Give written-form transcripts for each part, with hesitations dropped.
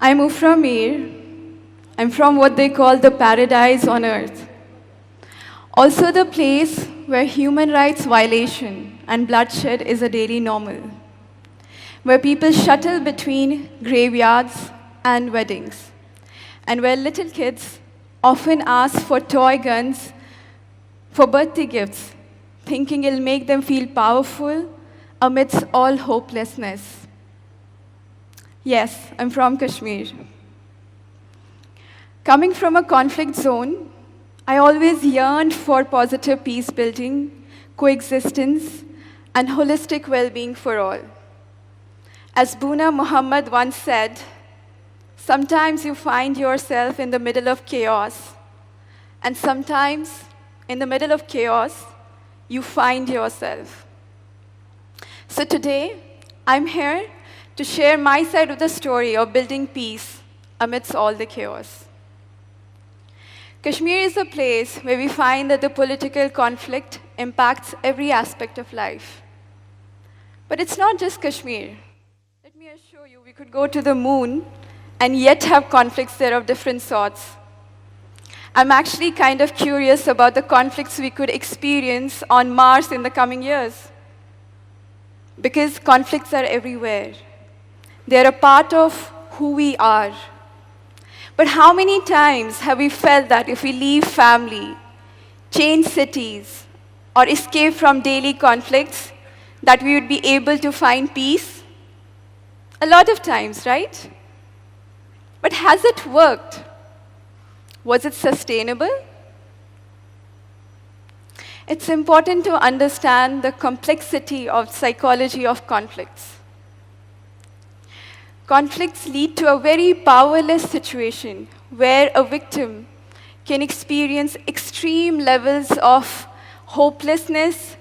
I'm Ufra. I'm from what they call the paradise on earth. Also the place where human rights violation and bloodshed is a daily normal, where people shuttle between graveyards and weddings, and where little kids often ask for toy guns for birthday gifts, thinking it'll make them feel powerful amidst all hopelessness. Yes, I'm from Kashmir. Coming from a conflict zone, I always yearned for positive peace building, coexistence, and holistic well-being for all. As Buna Muhammad once said, sometimes you find yourself in the middle of chaos, and sometimes in the middle of chaos, you find yourself. So today, I'm here to share my side of the story of building peace amidst all the chaos. Kashmir is a place where we find that the political conflict impacts every aspect of life. But it's not just Kashmir. Let me assure you, we could go to the moon and yet have conflicts there of different sorts. I'm actually kind of curious about the conflicts we could experience on Mars in the coming years. Because conflicts are everywhere. They're a part of who we are. But how many times have we felt that if we leave family, change cities, or escape from daily conflicts, that we would be able to find peace? A lot of times, right? But has it worked? Was it sustainable? It's important to understand the complexity of psychology of conflicts. Conflicts lead to a very powerless situation where a victim can experience extreme levels of hopelessness,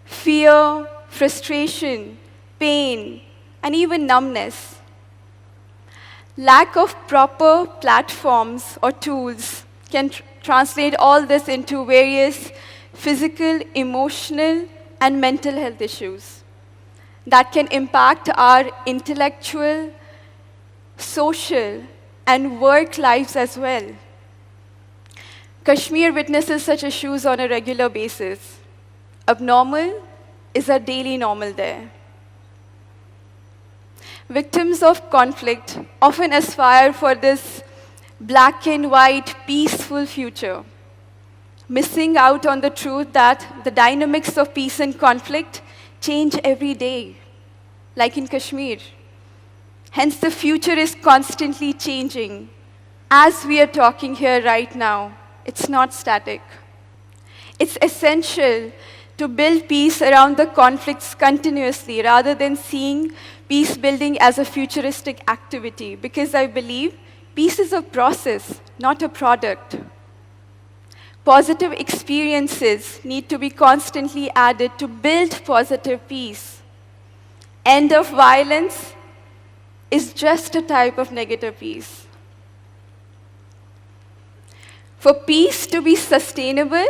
fear, frustration, pain, and even numbness. Lack of proper platforms or tools can translate all this into various physical, emotional, and mental health issues that can impact our intellectual, social, and work lives as well. Kashmir witnesses such issues on a regular basis. Abnormal is a daily normal there. Victims of conflict often aspire for this black and white, peaceful future, missing out on the truth that the dynamics of peace and conflict change every day, like in Kashmir. Hence, the future is constantly changing. As we are talking here right now, it's not static. It's essential to build peace around the conflicts continuously rather than seeing peace building as a futuristic activity, because I believe peace is a process, not a product. Positive experiences need to be constantly added to build positive peace. End of violence is just a type of negative peace. For peace to be sustainable,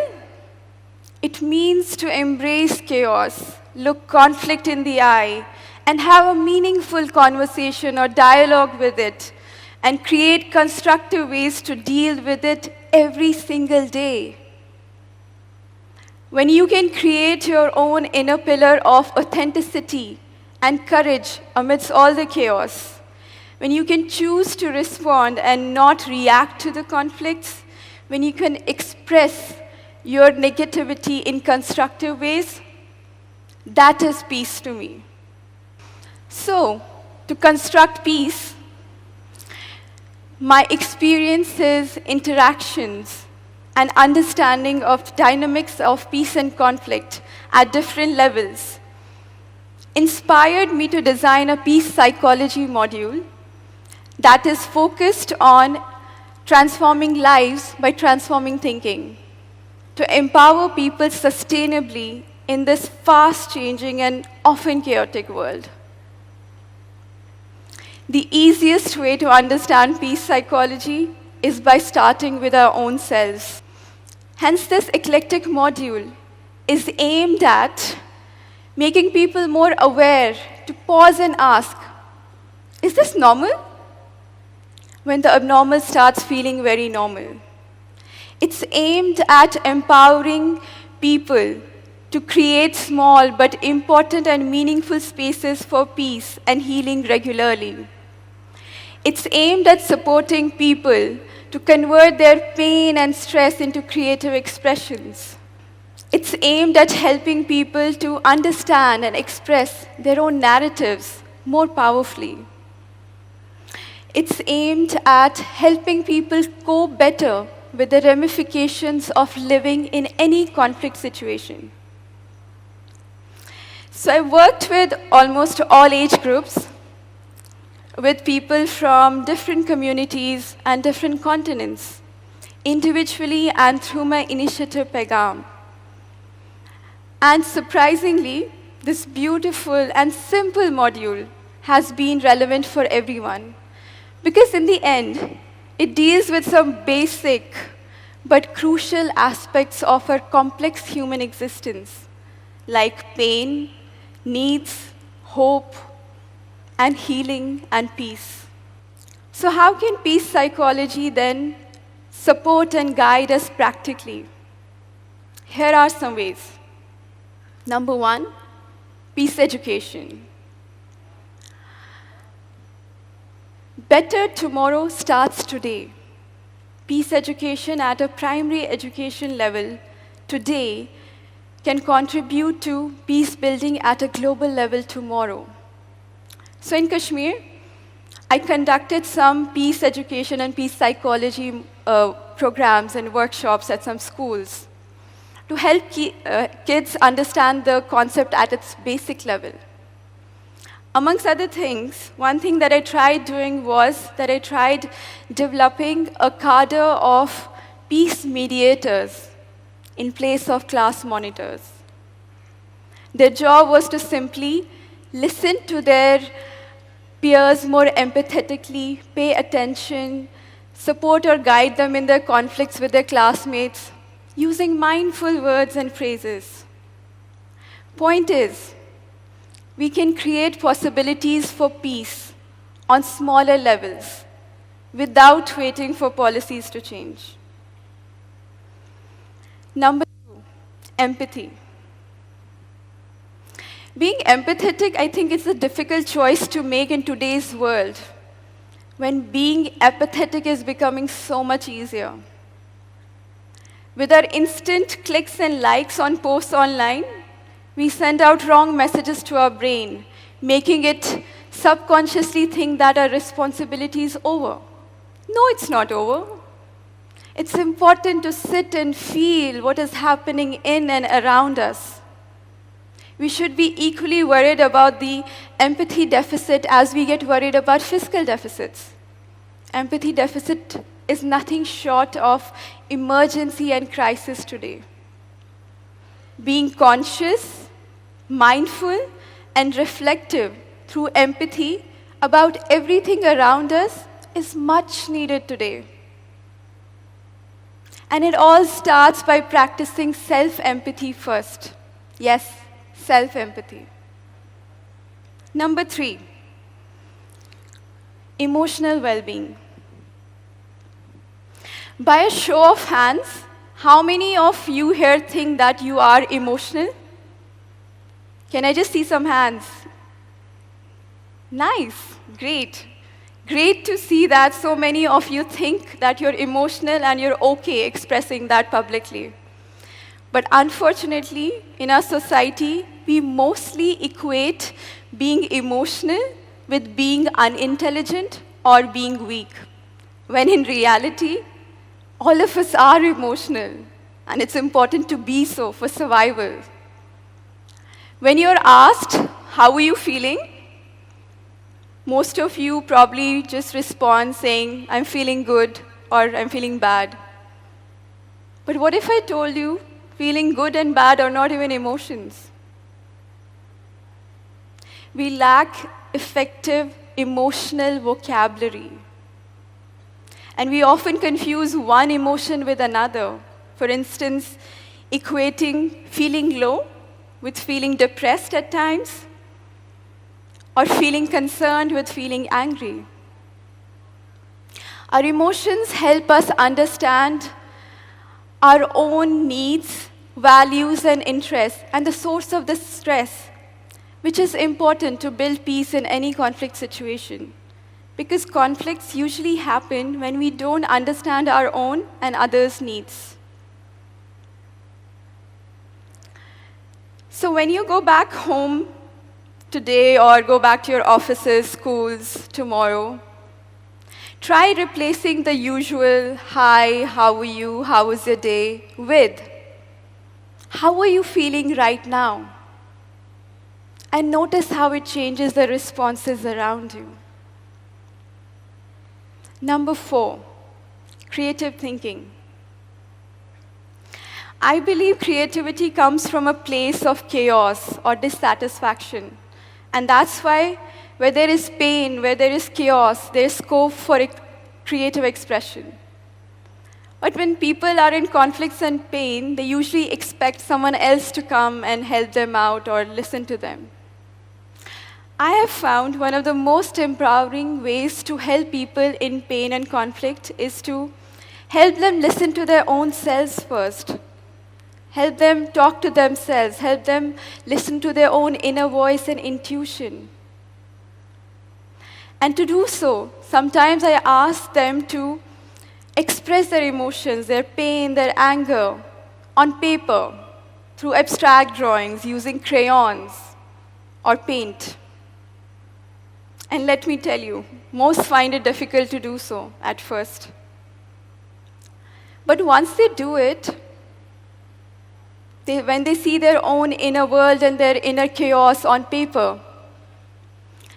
it means to embrace chaos, look conflict in the eye, and have a meaningful conversation or dialogue with it, and create constructive ways to deal with it every single day. When you can create your own inner pillar of authenticity and courage amidst all the chaos, when you can choose to respond and not react to the conflicts, when you can express your negativity in constructive ways, that is peace to me. So, to construct peace, my experiences, interactions, and understanding of dynamics of peace and conflict at different levels inspired me to design a peace psychology module that is focused on transforming lives by transforming thinking, to empower people sustainably in this fast-changing and often chaotic world. The easiest way to understand peace psychology is by starting with our own selves. Hence, this eclectic module is aimed at making people more aware to pause and ask, is this normal? when the abnormal starts feeling very normal. It's aimed at empowering people to create small but important and meaningful spaces for peace and healing regularly. It's aimed at supporting people to convert their pain and stress into creative expressions. It's aimed at helping people to understand and express their own narratives more powerfully. It's aimed at helping people cope better with the ramifications of living in any conflict situation. So I worked with almost all age groups, with people from different communities and different continents, individually and through my initiative Paigam. And surprisingly, this beautiful and simple module has been relevant for everyone. Because in the end, it deals with some basic but crucial aspects of our complex human existence, like pain, needs, hope, and healing and peace. So how can peace psychology then support and guide us practically? Here are some ways. Number one, peace education. Better tomorrow starts today. Peace education at a primary education level today can contribute to peace building at a global level tomorrow. So in Kashmir, I conducted some peace education and peace psychology programs and workshops at some schools to help kids understand the concept at its basic level. Amongst other things, one thing that I tried doing was that I tried developing a cadre of peace mediators in place of class monitors. Their job was to simply listen to their peers more empathetically, pay attention, support or guide them in their conflicts with their classmates, using mindful words and phrases. Point is, we can create possibilities for peace on smaller levels without waiting for policies to change. Number two, empathy. Being empathetic, I think it's a difficult choice to make in today's world, when being apathetic is becoming so much easier. With our instant clicks and likes on posts online, we send out wrong messages to our brain, making it subconsciously think that our responsibility is over. No, it's not over. It's important to sit and feel what is happening in and around us. We should be equally worried about the empathy deficit as we get worried about fiscal deficits. Empathy deficit is nothing short of emergency and crisis today. Being conscious, mindful, and reflective through empathy about everything around us is much needed today. And it all starts by practicing self-empathy first. Yes, self-empathy. Number three, emotional well-being. By a show of hands, how many of you here think that you are emotional? Can I just see some hands? Nice, great. Great to see that so many of you think that you're emotional and you're okay expressing that publicly. But unfortunately, in our society, we mostly equate being emotional with being unintelligent or being weak, when in reality, all of us are emotional, and it's important to be so for survival. When you're asked, how are you feeling? Most of you probably just respond saying, I'm feeling good or I'm feeling bad. But what if I told you feeling good and bad are not even emotions? We lack effective emotional vocabulary. And we often confuse one emotion with another. For instance, equating feeling low with feeling depressed at times, or feeling concerned with feeling angry. Our emotions help us understand our own needs, values, and interests, and the source of the stress, which is important to build peace in any conflict situation. Because conflicts usually happen when we don't understand our own and others' needs. So when you go back home today or go back to your offices, schools tomorrow, try replacing the usual, hi, how are you, how was your day, with, how are you feeling right now? And notice how it changes the responses around you. Number 4, creative thinking. I believe creativity comes from a place of chaos or dissatisfaction. And that's why where there is pain, where there is chaos, there is scope for creative expression. But when people are in conflicts and pain, they usually expect someone else to come and help them out or listen to them. I have found one of the most empowering ways to help people in pain and conflict is to help them listen to their own selves first. Help them talk to themselves. Help them listen to their own inner voice and intuition. And to do so, sometimes I ask them to express their emotions, their pain, their anger, on paper, through abstract drawings, using crayons or paint. And let me tell you, most find it difficult to do so at first. But once they do it, when they see their own inner world and their inner chaos on paper,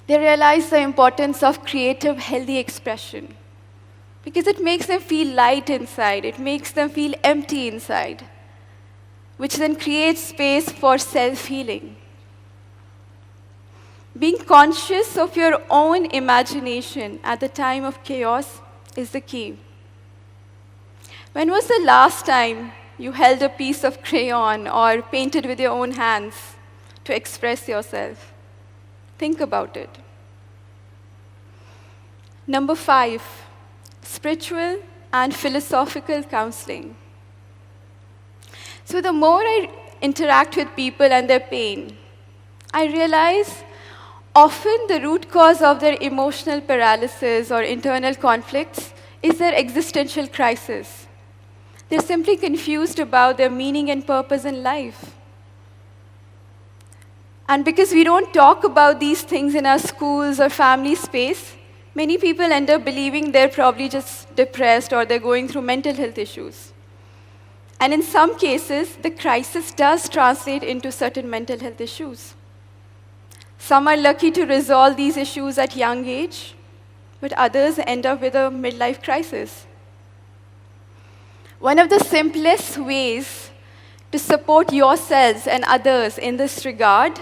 they realize the importance of creative, healthy expression. Because it makes them feel light inside, it makes them feel empty inside, which then creates space for self-healing. Being conscious of your own imagination at the time of chaos is the key. When was the last time you held a piece of crayon or painted with your own hands to express yourself? Think about it. Number 5, spiritual and philosophical counseling. So the more I interact with people and their pain, I realize often the root cause of their emotional paralysis or internal conflicts is their existential crisis. They're simply confused about their meaning and purpose in life. And because we don't talk about these things in our schools or family space, many people end up believing they're probably just depressed or they're going through mental health issues. And in some cases, the crisis does translate into certain mental health issues. Some are lucky to resolve these issues at young age, but others end up with a midlife crisis. One of the simplest ways to support yourselves and others in this regard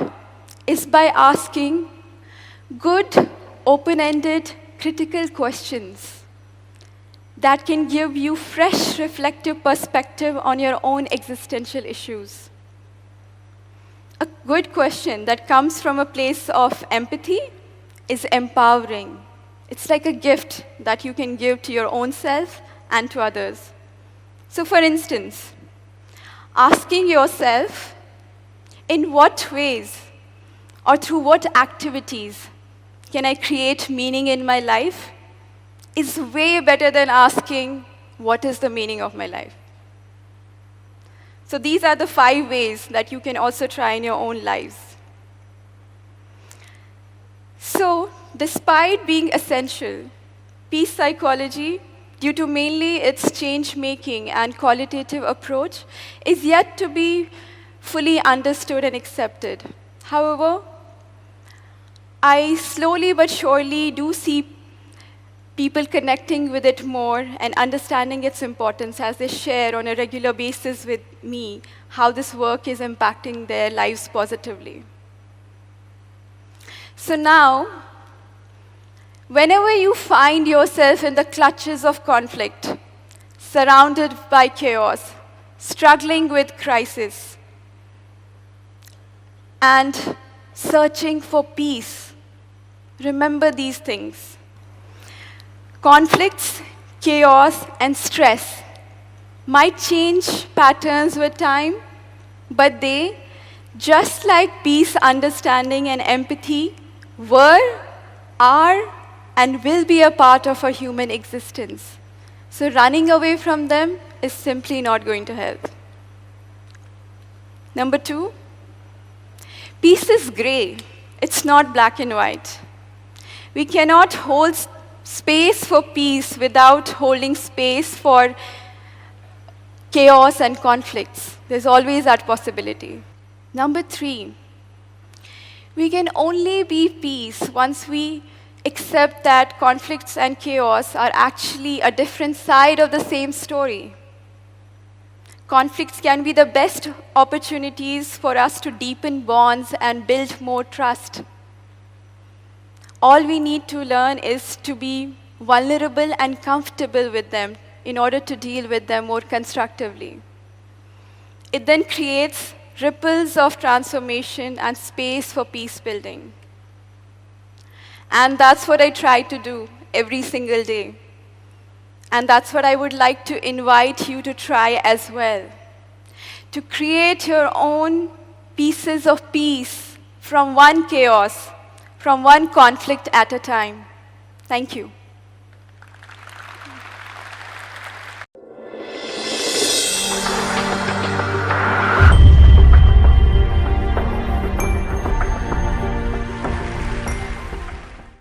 is by asking good, open-ended, critical questions that can give you fresh, reflective perspective on your own existential issues. A good question that comes from a place of empathy is empowering. It's like a gift that you can give to your own self and to others. So for instance, asking yourself, in what ways or through what activities can I create meaning in my life, is way better than asking, what is the meaning of my life? So these are the 5 ways that you can also try in your own lives. So despite being essential, peace psychology, due to mainly its change-making and qualitative approach, is yet to be fully understood and accepted. However, I slowly but surely do see people connecting with it more and understanding its importance as they share on a regular basis with me how this work is impacting their lives positively. So now, whenever you find yourself in the clutches of conflict, surrounded by chaos, struggling with crisis, and searching for peace, remember these things. Conflicts chaos, and stress might change patterns with time, but they, just like peace, understanding, and empathy, were, are, and will be a part of our human existence. So running away from them is simply not going to help. Number 2, peace is gray. It's not black and white. We cannot hold space for peace without holding space for chaos and conflicts. There's always that possibility. Number 3, we can only be peace once we accept that conflicts and chaos are actually a different side of the same story. Conflicts can be the best opportunities for us to deepen bonds and build more trust. All we need to learn is to be vulnerable and comfortable with them in order to deal with them more constructively. It then creates ripples of transformation and space for peace building. And that's what I try to do every single day. And that's what I would like to invite you to try as well. To create your own pieces of peace from one chaos, from one conflict at a time. Thank you.